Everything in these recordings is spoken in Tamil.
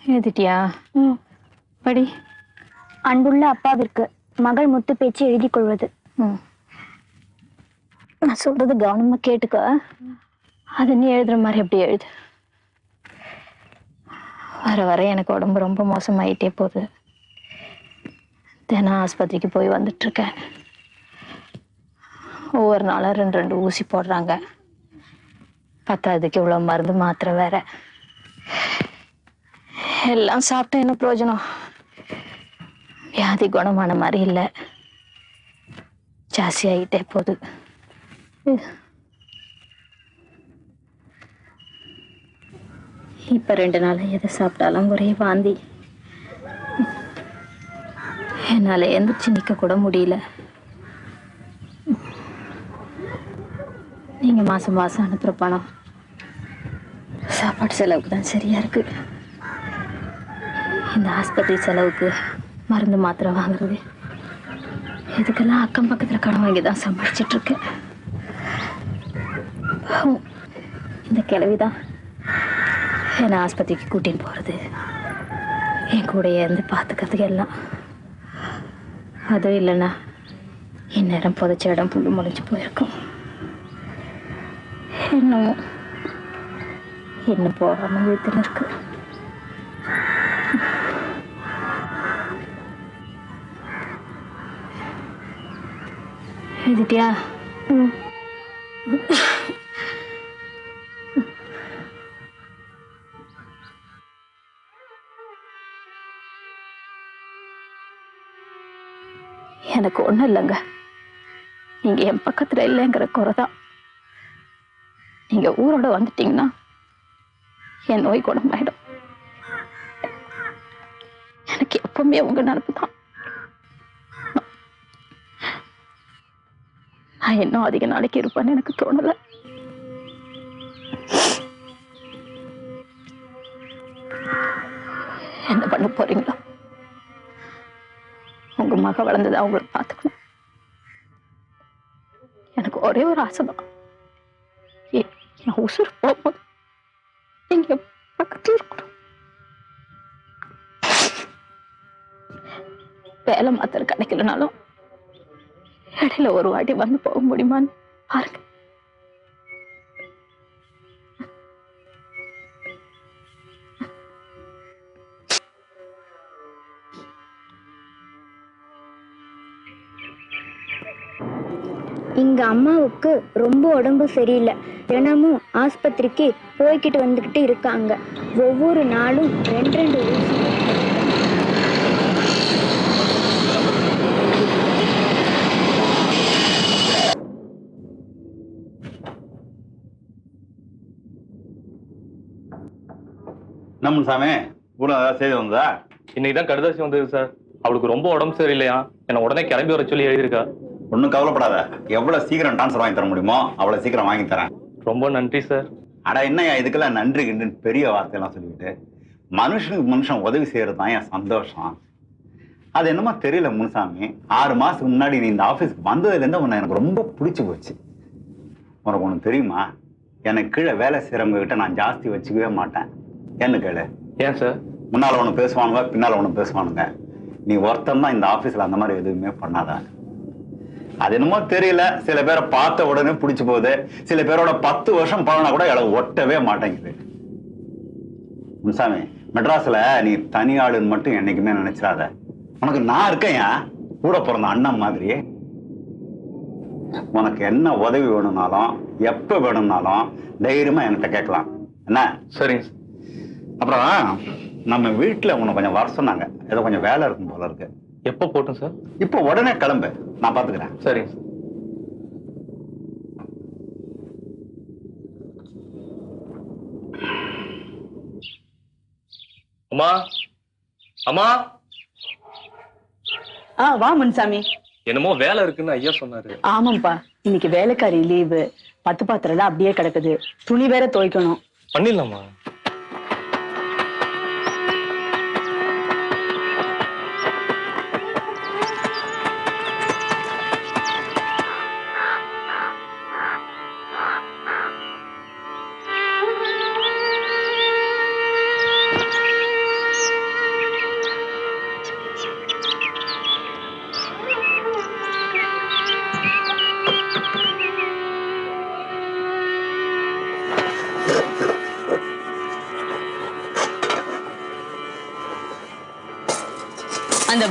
எழுதிட்டியா? படி. அன்புள்ள அப்பாவிற்கு மகள் முத்து பேச்சு எழுதி கொள்வது. நான் சொல்றது கவனமா கேட்டுக்க. அது நீ எழுதுற மாதிரி எப்படி எழுது. வர வர எனக்கு உடம்பு ரொம்ப மோசமாயிட்டே போகுது. தினம் ஆஸ்பத்திரிக்கு போய் வந்துட்டு இருக்கேன். ஒவ்வொரு நாளும் 2 ஊசி போடுறாங்க. பத்தாவதுக்கு இவ்வளவு மருந்து மாத்திரை வேற. எல்லாம் சாப்பிட்டா என்ன பிரயோஜனம்? வியாதி குணமான மாதிரி இல்லை, ஜாஸ்தி ஆகிட்டே போகுது. இப்ப 2 நாள் எதை சாப்பிட்டாலும் ஒரே வாந்தி. என்னால எந்திரிச்சு நிக்க கூட முடியல. நீங்க மாசம் மாசம் அனுப்புற பணம் சாப்பாடு செலவுக்கு தான் சரியா இருக்கு. இந்த ஆஸ்பத்திரி செலவுக்கு மருந்து மாத்திரை வாங்குறது இதுக்கெல்லாம் அக்கம் பக்கத்துல கடன் வாங்கி தான் சமாளிச்சிட்டு இருக்கேன். இந்த கிழவிதான் என்னை ஆஸ்பத்திரிக்கு கூட்டின்னு போறது, என் கூட இருந்து பார்த்துக்கிறதுக்கு எல்லாம். அதுவும் இல்லைன்னா இந்நேரம் புதைச்ச இடம் புல்லு முளைச்சு போயிருக்கும். இன்னும் போகாம வீட்டில் இருக்கு. எழுதிட்டியா? எனக்கு ஒண்ணும் இல்லைங்க. நீங்க என் பக்கத்துல இல்லைங்கிற குறைதான். நீங்க ஊரோட வந்துட்டீங்கன்னா என் நோய் குணமாயிடும். எனக்கு எப்பவுமே உங்க நினைப்பு தான். நான் இன்னும் அதிக நாளைக்கு இருப்பேன்னு எனக்கு தோணல. என்ன பண்ண போறீங்களோ? உங்க மக வளர்ந்தது அவங்கள பார்த்துக்கணும். எனக்கு ஒரே ஒரு ஆசைதான், என் உசுர் போகும்போது நீங்க பக்கத்துல இருக்கணும். வேலை மாத்திர கிடைக்கலனாலும் இடையில ஒரு வாட்டி வந்து போக முடியுமான்னு பாருங்க. எங்க அம்மாவுக்கு ரொம்ப உடம்பு சரியில்லை. தினமும் ஆஸ்பத்திரிக்கு போய்கிட்டு வந்துகிட்டு இருக்காங்க. ஒவ்வொரு நாளும் 2 ஊசி. நம்ம சாமி ஊர்ல ஏதாவது செய்தி வந்ததா? இன்னைக்குதான் கடுதாசி வந்தது சார். அவளுக்கு ரொம்ப உடம்பு சரியில்லையா, என்ன உடனே கிளம்பி வர சொல்லி எழுதியிருக்கா. ஒன்றும் கவலைப்படாத, எவ்வளவு சீக்கிரம் டிரான்ஸ்ஃபர் வாங்கி தர முடியுமோ அவ்வளவு சீக்கிரம் வாங்கி தரேன். ரொம்ப நன்றி சார். அட என்னையா இதுக்கெல்லாம் நன்றி கிண்டுன்னு பெரிய வார்த்தையெல்லாம் சொல்லிக்கிட்டு, மனுஷனுக்கு மனுஷன் உதவி செய்யறது தான் என் சந்தோஷம். அது என்னமோ தெரியல முனுசாமி, 6 மாசத்துக்கு முன்னாடி நீ இந்த ஆஃபீஸ்க்கு வந்ததுலேருந்து உன்னை எனக்கு ரொம்ப பிடிச்சி போச்சு. உனக்கு ஒன்று தெரியுமா, எனக்கு கீழே வேலை செய்கிறவங்க கிட்ட நான் ஜாஸ்தி வச்சுக்கவே மாட்டேன். என்ன கேளு. ஏன் சார்? முன்னால ஒன்று பேசுவானுங்க, பின்னால ஒன்று பேசுவானுங்க. நீ ஒருத்தன் தான் இந்த ஆஃபீஸில் அந்த மாதிரி எதுவுமே பண்ணாத. அது என்னமோ தெரியல, சில பேரை பார்த்த உடனே பிடிச்சி போகுது, சில பேரோட 10 வருஷம் பழனா கூட இடம் ஒட்டவே மாட்டேங்குது. முன்சாமி, மெட்ராஸ்ல நீ தனியாளுன்னு மட்டும் என்னைக்குமே நினைச்சிடாத. உனக்கு நான் இருக்கேன், கூட பிறந்த அண்ணன் மாதிரி. உனக்கு என்ன உதவி வேணும்னாலும் எப்ப வேணும்னாலும் தைரியமா என்கிட்ட கேட்கலாம். என்ன? சரிங்க. அப்புறம் நம்ம வீட்டுல உன்னை கொஞ்சம் வர சொன்னாங்க, ஏதோ கொஞ்சம் வேலை இருக்கும் போல இருக்கு. எப்போ போட்டும் சார்? இப்போ உடனே கிளம்பு, நான் பாத்துக்கிறேன். சரிங்க. அம்மா, அம்மா. வா முன்சாமி. என்னமோ வேலை இருக்குன்னு ஐயா சொன்னாரு. ஆமாப்பா, இன்னைக்கு வேலைக்காரி லீவு. 10 பாத்திரம் எல்லாம் அப்படியே கிடக்குது, துணி வேற துவைக்கணும். பண்ணிடலாமா?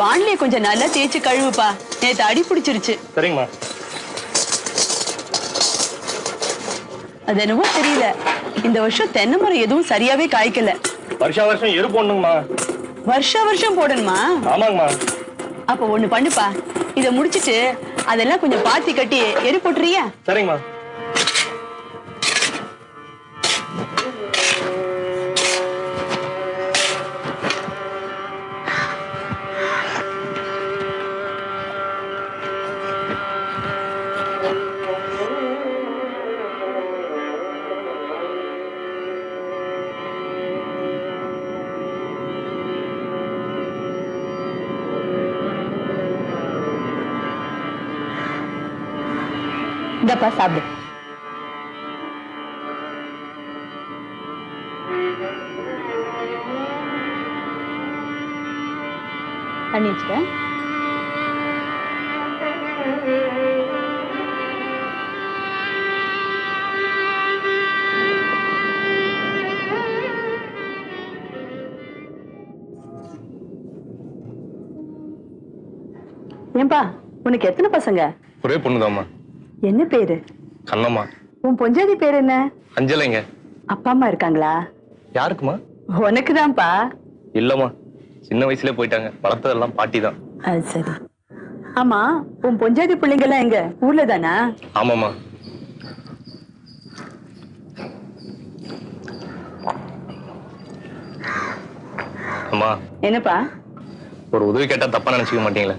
வானிலைய கொஞ்சம் நல்லா தேய்ச்சி கழுவுப்பா. நேத்து அடி பிடிச்சிருச்சு. சரிங்கம்மா. அது என்னவோ தெரியல, இந்த வருஷம் தென்னை மரம் எதுவும் சரியாவே காய்க்கல. வருஷம் எரு போடணுங்கம்மா. வருஷம் போடணுமா? ஆமாங்கம்மா. அப்ப ஒண்ணு பண்ணுப்பா, இத முடிச்சிட்டு அதெல்லாம் கொஞ்சம் பாத்தி கட்டி எரு போட்டுறியா? சரிங்கம்மா. இந்தப்பா சாப்பிடு. தண்ணி வச்சுக்க. ஏன்பா, உனக்கு எத்தனை பசங்க? ஒரே பொண்ணுதாம்மா. என்ன பேரு? கண்ணம்மா. உன் பொஞ்சாதி பேர் என்ன? அஞ்சலைங்க. அப்பா அம்மா இருக்காங்களா? யாருக்குமா? உனக்குதான்ப்பா. இல்லம்மா, சின்ன வயசுல போயிட்டாங்க. வளர்த்ததெல்லாம் பாட்டி தான். அது சரி. ஆமா, உன் பொஞ்சாதி பிள்ளைங்க எல்லாம் எங்க? ஊர்ல தானா? ஆமாம்மா. அம்மா. என்னப்பா? ஒரு உதவி கேட்டா தப்பா நினைச்சுக்க மாட்டீங்களே?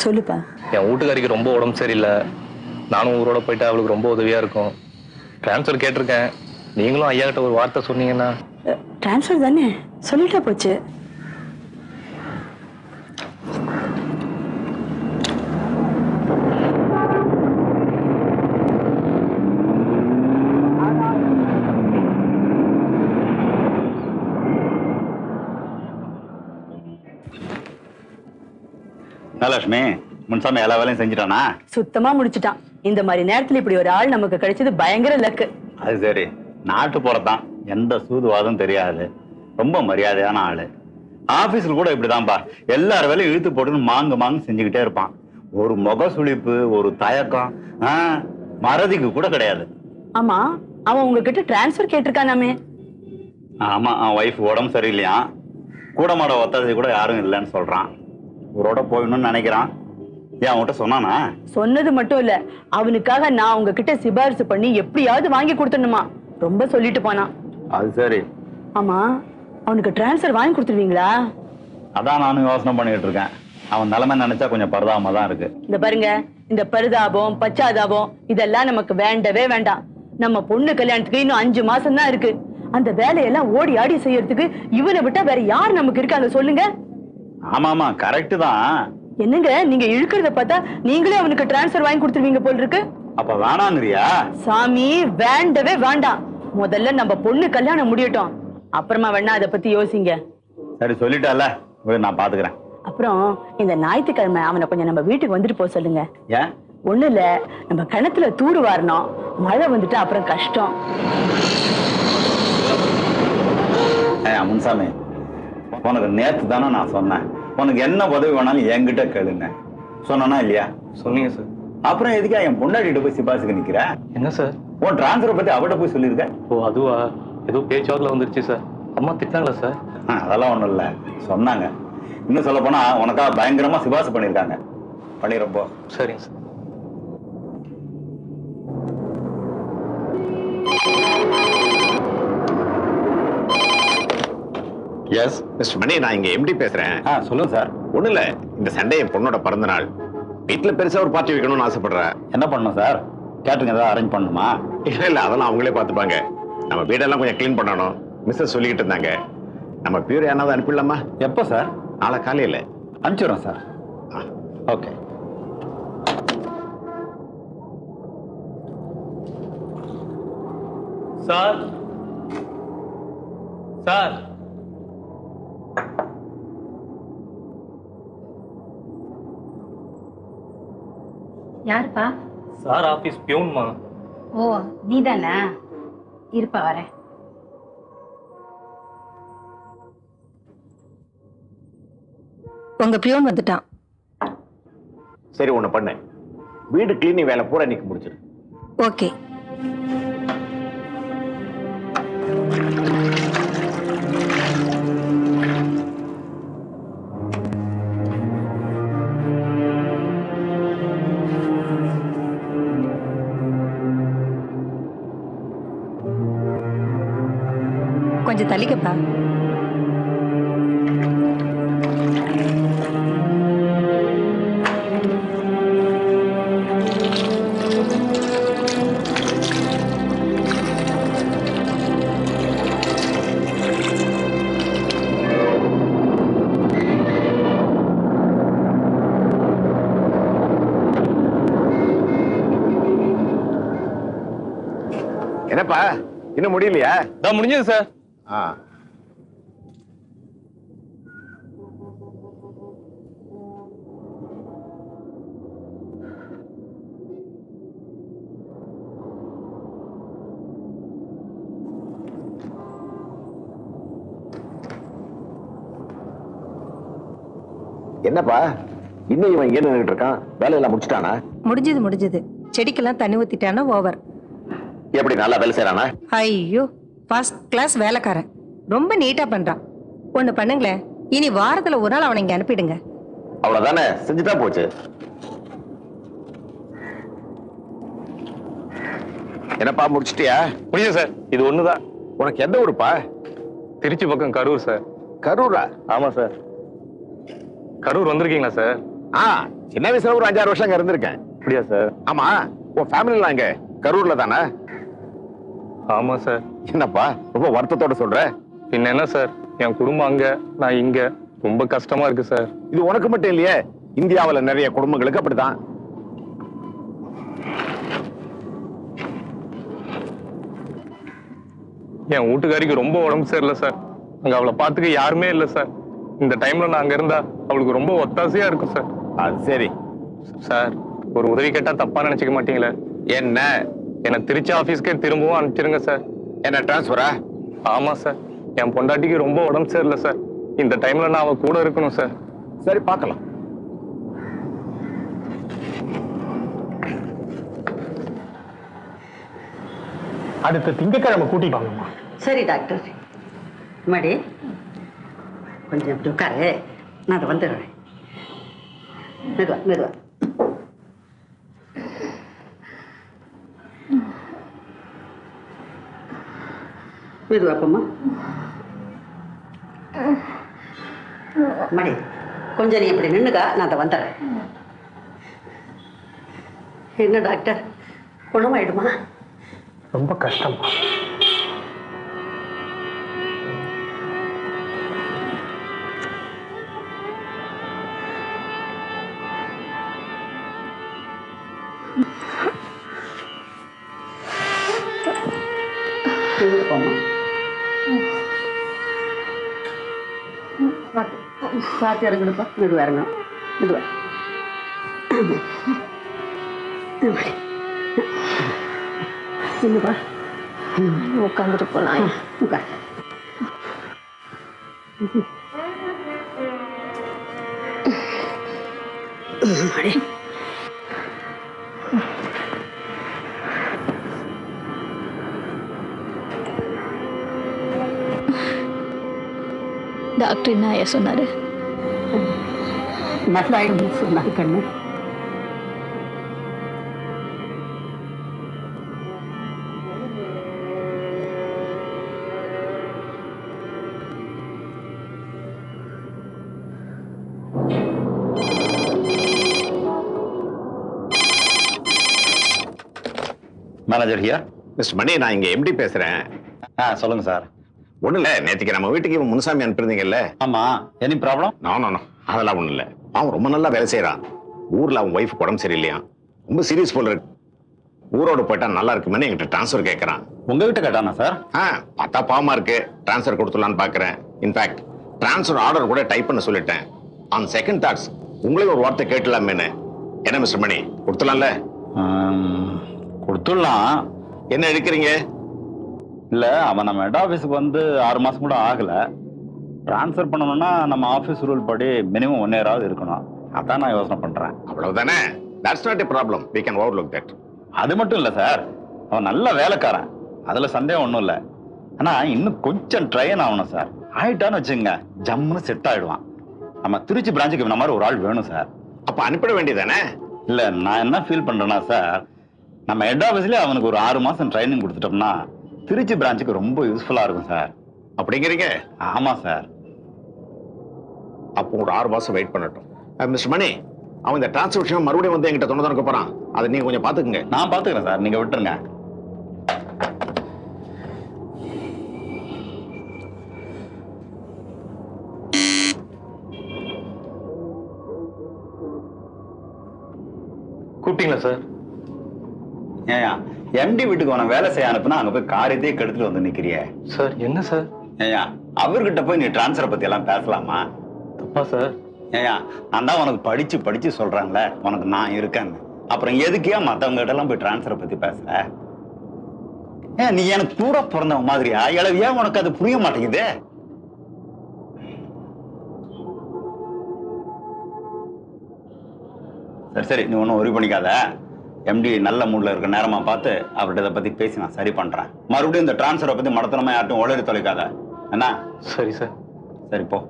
சொல்லுப்பா. என் வீட்டுக்காரிக்கு ரொம்ப உடம்பு சரியில்லை. நானும் ஊரோட போயிட்டா அவளுக்கு ரொம்ப உதவியா இருக்கும். டிரான்ஸ்ஃபர் கேட்டிருக்கேன். நீங்களும் ஐயா கிட்ட ஒரு வார்த்தை சொன்னீங்கன்னா. டிரான்ஸ்ஃபர் தானே, சொல்லிட்டா போச்சு. லட்சுமி, முன்சாமி எல்லா வேலையும் செஞ்சுட்டானா? சுத்தமா முடிச்சுட்டான். இந்த மாதிரி நேரத்துல இப்படி ஒரு ஆள் நமக்கு கிடைச்சது பயங்கர லக்கு. அது சரி, நாட்டு போறதான், எந்த சூதுவாதம் தெரியாது, ரொம்ப மரியாதையான ஆளு. ஆபீஸ்ல கூட இப்படிதான்பா, எல்லார் வேலையும் இழுத்து போட்டுன்னு மாங்கு செஞ்சுக்கிட்டே இருப்பான். ஒரு முக சுளிப்பு, ஒரு தயக்கம், மறதிக்கு கூட கிடையாது. ஆமா, அவன் உங்ககிட்ட டிரான்ஸ்ஃபர் கேட்டிருக்கானாமே? ஆமா, அவன் ஒய்ஃப் உடம்பு சரியில்லையா, கூட மாட ஒத்தாசி கூட யாரும் இல்லைன்னு சொல்றான். ஊரோட போயிடணும்னு நினைக்கிறான். ஏன் அவன்கிட்ட சொன்னானா? சொன்னது மட்டும் இல்ல, அவனுக்காக நான் உங்ககிட்ட சிபாரிசு பண்ணி எப்படியாவது வாங்கி கொடுத்துடணுமா, ரொம்ப சொல்லிட்டு போனான். அது சரி. ஆமா, அவனுக்கு டிரான்ஸ்ஃபர் வாங்கி கொடுத்துருவீங்களா? அதான் நானும் யோசனை பண்ணிட்டு இருக்கேன். அவன் நிலைமை நினைச்சா கொஞ்சம் பரிதாபமா தான் இருக்கு. இந்த பாருங்க, இந்த பரிதாபம் பச்சாதாபம் இதெல்லாம் நமக்கு வேண்டவே வேண்டாம். நம்ம பொண்ணு கல்யாணத்துக்கு இன்னும் 5 மாசம் தான் இருக்கு. அந்த வேலையெல்லாம் ஓடி ஆடி செய்யறதுக்கு இவனை விட்டா வேற யார் நமக்கு இருக்காங்க சொல்லுங்க? ஆமாமா, கரெக்ட் தான். என்னங்க நீங்க இழுக்கிறத பார்த்தா நீங்களே அவனுக்கு டிரான்ஸ்ஃபர் வாங்கி கொடுத்துருவீங்க போல் இருக்கு. அப்ப வேணாங்கிறியா? சாமி, வேண்டவே வேண்டாம். முதல்ல நம்ம பொண்ணு கல்யாணம் முடியட்டும், அப்புறமா வேணா அதை பத்தி யோசிங்க. சரி, சொல்லிட்டால, நான் பாத்துக்கிறேன். அப்புறம் இந்த ஞாயிற்றுக்கிழமை அவனை கொஞ்சம் நம்ம வீட்டுக்கு வந்துட்டு போக சொல்லுங்க. ஏன்? ஒண்ணு இல்ல, நம்ம கிணத்துல தூர் வாரணும். மழை வந்துட்டு அப்புறம் கஷ்டம். முன்சாமி, உனக்கு நேத்து தானே நான் சொன்னேன், உனக்கு என்ன உதவி வேணாலும் என்கிட்ட கேளுங்க. சொன்னா இல்லையா? சொன்னீங்க சார். அப்புறம் எதுக்கா என் பொண்டாட்டிகிட்ட போய் சிபாரிசுக்கு நிக்கிற? என்ன சார்? உன் டிரான்ஸ்பர் பத்தி அவட்ட போய் சொல்லிருக்க. ஓ அதுவா, ஏதோ பேச்சுவாக்கில் வந்துருச்சு சார். அம்மா திட்டினாங்களா சார்? அதெல்லாம் ஒண்ணும் இல்ல, சொன்னாங்க. இன்னும் சொல்ல போனா உனக்கா பயங்கரமா சிபாரிசு பண்ணிருக்காங்க. பண்ணிடுறப்போ. சரிங்க சார். எஸ் மிஸ்டர் மணி, நான் இங்க எம்டி பேசுறேன். சொல்லுங்க சார். ஒண்ணு இல்ல, இந்த சண்டே என் பொண்ணோட பிறந்த நாள். வீட்டுல பெருசா ஒரு பார்ட்டி வைக்கணும்னு ஆசைப்படுறேன். என்ன பண்ணணும் சார்? கேட்டரிங் ஏதாவது அரேஞ்ச் பண்ணணுமா? இல்ல அதெல்லாம் அவங்களே பாத்துப்பாங்க. நம்ம வீடெல்லாம் கொஞ்சம் கிளீன் பண்ணணும். மிஸ்ஸஸ் சொல்லிக்கிட்டு இருந்தாங்க. நம்ம பியூர் யாராவது அனுப்பிடலாமா? எப்போ சார்? நாளை காலையில அனுப்பிச்சிடுறோம் சார். ஓகே. சார் சார் யாருப்பா? சார் ஆபீஸ் பியூன்மா. ஓ, நீதானா? இருப்பா, வரேன். உங்க பியூன் வந்துட்டான். சரி ஒண்ணு பண்ணு, வீடு கிளீனிங் வேலை பூரா இன்னைக்கு முடிச்சிரு. ஓகே. கொஞ்சம் தள்ளிக்கப்பா. என்னப்பா இன்னும் முடியலையா? தான் முடிஞ்சது சார். என்னப்பா இன்னும் இவன் இங்கே நின்றுட்டு இருக்கான்? வேலையெல்லாம் முடிச்சிட்டானா? முடிஞ்சது. செடிக்கெல்லாம் தண்ணி ஊத்திட்டானா ஓவர். எப்படி நல்லா வேலை செய்யறானா? ஐயோ, ஃபர்ஸ்ட் கிளாஸ் வேலைக்காரன். ரொம்ப நீட்டா பண்றான். ஒண்ணு பண்ணுங்களேன், இனி வாரத்துல ஒரு நாள் அவனை இங்க அனுப்பிடுங்க. அவ்வளவுதானே, செஞ்சுதான் போச்சு. என்னப்பா முடிச்சிட்டியா? முடிஞ்சது சார். இது ஒண்ணுதான். உனக்கு எந்த ஊருப்பா? திருச்சி பக்கம் கரூர் சார். கரூரா? ஆமா சார். கரூர் வந்திருக்கீங்களா சார்? சின்ன வயசுல ஒரு 5-6 வருஷம் அங்க இருந்திருக்கேன். அப்படியா சார்? ஆமா, உன் ஃபேமிலிலாம் அங்க கரூர்ல தானே? ஆமா சார். என்னப்பா ரொம்ப வருத்தத்தோட சொல்ற? பின்ன என்ன சார், என் குடும்பம் அங்க, நான் இங்க. ரொம்ப கஷ்டமா இருக்கு சார். இது உனக்கு மட்டும் இல்லையே, இந்தியாவுல நிறைய குடும்பங்களுக்கு அப்படித்தான். என் வீட்டுக்காரிக்கு ரொம்ப உடம்பு சரியில்லை சார். அங்க அவளை பாத்துக்க யாருமே இல்லை சார். இந்த டைம்ல நான் அங்க இருந்தா அவளுக்கு ரொம்ப ஒத்தாசையா இருக்கும் சார். அது சரி சார், ஒரு உதவி கேட்டா தப்பா நினைச்சுக்க மாட்டீங்களே? என்ன? என்ன திருச்சி ஆபீஸ்க்கே திரும்பவும் அனுப்பிச்சிருங்க சார். என்ன டிரான்ஸ்பரா? ஆமா சார். என் பொண்டாட்டிக்கு ரொம்ப உடம்பு சரியில்லை சார். இந்த டைம்ல நான் அவ கூட இருக்கணும் சார். சரி பார்க்கலாம். அடுத்த திங்கக்கிழமை கூட்டிட்டு வாங்கம்மா. சரி டாக்டர். மடி கொஞ்சம் இப்படி உட்காரு, நான் அதை வந்துடுறேன். மெதுவா. மெதுவாப்பம்மா. மடி கொஞ்சம் நீ இப்படி நின்னுக்கா, நான் அதை வந்துடுறேன். என்ன டாக்டர், குணமாயிடுமா? ரொம்ப கஷ்டம். பார்த்து இறங்கணுப்பா. மெதுவா இறங்கணும். மெதுவா என்னப்பா உட்காந்துட்டு போலாம். உட்கார். டாக்டர் என்ன சொன்னாரு? நல்லாயிடும் சொன்னாரு கண்ணு. மேனேஜர் ஹியா. மிஸ்டர் மணி, நான் இங்க எம்டி பேசுறேன். சொல்லுங்க சார். ஒண்ணு இல்ல, நேற்றுக்கு நம்ம வீட்டுக்கு முனுசாமி அனுப்பிருந்தீங்கல்ல? ஆமா. Any problem? நோ, அதெல்லாம் ஒண்ணு இல்ல. அவன் ரொம்ப நல்லா வேலை செய்யறான். ஊர்ல அவன் ஒய்ஃப் உடம்பு சரியில்லையா, ரொம்ப சீரியஸ் போல இருக்கு. ஊரோட போயிட்டா நல்லா இருக்குமே என்கிட்ட டிரான்ஸ்பர் கேட்கறான். உங்ககிட்ட கேட்டானா சார்? பார்த்தா பாவமா இருக்கு. டிரான்ஸ்பர் கொடுத்துடலான்னு பாக்குறேன். இன்ஃபேக்ட் டிரான்ஸ்பர் ஆர்டர் கூட டைப் பண்ண சொல்லிட்டேன். ஆன் செகண்ட் தாட்ஸ் உங்களே ஒரு வார்த்தை கேட்கலாமேன்னு. என்ன மிஸ்டர் மணி, கொடுத்துடலாம்ல? கொடுத்துடலாம். என்ன எடுக்கிறீங்க? இல்ல, அவன் நம்ம ஹெட் ஆபீஸுக்கு வந்து 6 மாசம் கூட ஆகல. ட்ரான்ஸ்ஃபர் பண்ணணும்னா நம்ம ஆஃபீஸ் ரூல் படி மினிமம் 1 இயராவது இருக்கணும். அதான் நான் யோசனை பண்றேன். அவ்வளவுதானே? That's not a problem. we can overlook that. அது மட்டும் இல்ல சார், அவன் நல்ல வேலைக்காரன், அதுல சந்தேகம் ஒன்றும் இல்லை. ஆனா இன்னும் கொஞ்சம் ட்ரைன் ஆகணும் சார். ஆயிட்டான்னு வச்சுங்க ஜம்முன்னு செட் ஆயிடுவான். நம்ம திருச்சி பிரான்ச்சுக்கு இந்த மாதிரி ஒரு ஆள் வேணும் சார். அப்ப அனுப்பிட வேண்டியதானே? இல்ல நான் என்ன ஃபீல் பண்றேன்னா சார், நம்ம ஹெட் ஆஃபீஸ்லயே அவனுக்கு ஒரு 6 மாசம் ட்ரைனிங் கொடுத்துட்டோம்னா திருச்சி பிரான்ச்சுக்கு ரொம்ப யூஸ்ஃபுல்லா இருக்கும் சார். அப்படிங்கிறீங்க? ஆமா சார். அப்போ ஒரு 6 மாசம் வெயிட் பண்ணட்டும். மிஸ்டர் மணி, அவன் இந்த டிரான்ஸ்ஃபர் விஷயம் மறுபடியும் வந்து என்கிட்ட தொண்ணு போறான். அதை நீங்க கொஞ்சம் பாத்துக்குங்க. நான் பாத்துக்கிறேன் சார், நீங்க விட்டுருங்க. கூப்பிட்டீங்களா சார்? ஏன் எம்டி வீட்டுக்கு உன வேலை செய்ய அனுப்புனா அங்க போய் காரியத்தையே கெடுத்துட்டு வந்து நிக்கிறிய சார்? என்ன சார்? ஏயா அவர்கிட்ட போய் நீ டிரான்ஸ்ஃபரை பத்தி எல்லாம் பேசலாமா? தப்பா சார்? ஏயா நான் தான் உனக்கு படிச்சு படிச்சு சொல்றேன்ல உனக்கு நான் இருக்கேன்னு. அப்புறம் எதுக்கே மத்தவங்க கிட்ட எல்லாம் போய் டிரான்ஸ்ஃபரை பத்தி பேசுற? ஏன் நீ எனக்கு கூட பிறந்தவன் மாதிரியா? இளவு ஏன் உனக்கு அது புரிய மாட்டேங்குது? சரி சரி, நீ ஒன்றும் ஒரி பண்ணிக்காத. எம்டி நல்ல மூட்ல இருக்க நேரமா பார்த்து அவர்கிட்ட இதை பத்தி பேசி நான் சரி பண்றேன். மறுபடியும் இந்த டிரான்ஸ்ஃபரை பத்தி மடத்தனமா யார்ட்டும் உளறி தொலைக்காத என்ன? சரி சார். சரி போ.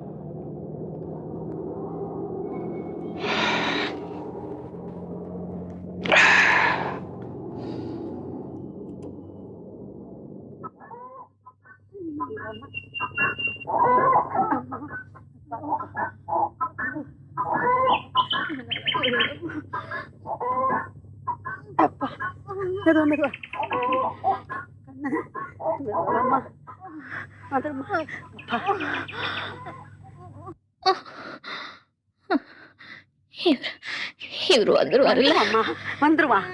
இவரு வந்துருவாருல்ல? வந்துருவான்.